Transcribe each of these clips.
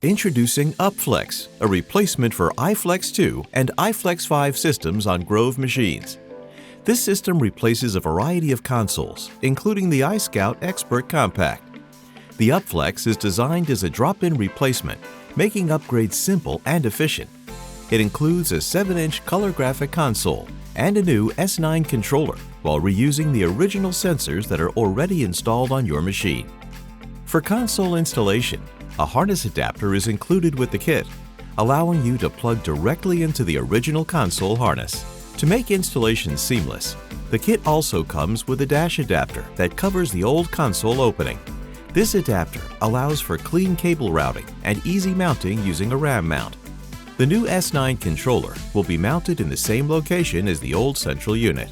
Introducing upFLEX, a replacement for iFLEX 2 and iFLEX 5 systems on Grove machines. This system replaces a variety of consoles, including the iSCOUT Expert Compact. The upFLEX is designed as a drop-in replacement, making upgrades simple and efficient. It includes a 7-inch color graphic console and a new S9 controller, while reusing the original sensors that are already installed on your machine. For console installation, a harness adapter is included with the kit, allowing you to plug directly into the original console harness. To make installation seamless, the kit also comes with a dash adapter that covers the old console opening. This adapter allows for clean cable routing and easy mounting using a RAM mount. The new S9 controller will be mounted in the same location as the old central unit.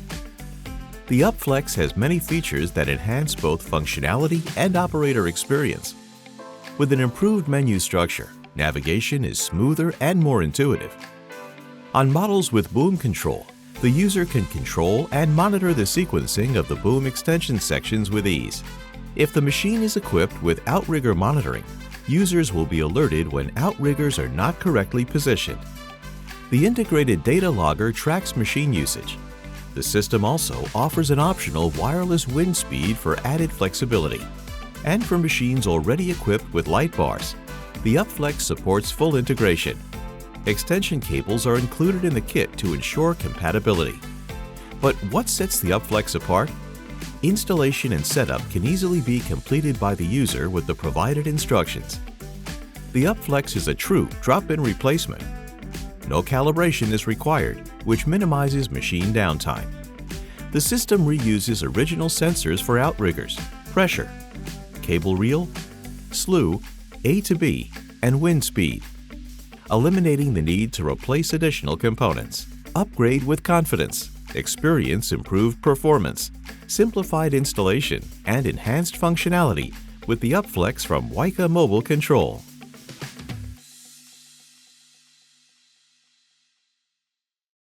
The upFLEX has many features that enhance both functionality and operator experience. With an improved menu structure, navigation is smoother and more intuitive. On models with boom control, the user can control and monitor the sequencing of the boom extension sections with ease. If the machine is equipped with outrigger monitoring, users will be alerted when outriggers are not correctly positioned. The integrated data logger tracks machine usage. The system also offers an optional wireless wind speed for added flexibility. And for machines already equipped with light bars, the upFLEX supports full integration. Extension cables are included in the kit to ensure compatibility. But what sets the upFLEX apart? Installation and setup can easily be completed by the user with the provided instructions. The upFLEX is a true drop-in replacement. No calibration is required, which minimizes machine downtime. The system reuses original sensors for outriggers, pressure, cable reel, slew, A to B, and wind speed, eliminating the need to replace additional components. Upgrade with confidence, experience improved performance, simplified installation, and enhanced functionality with the upFLEX from WICA Mobile Control.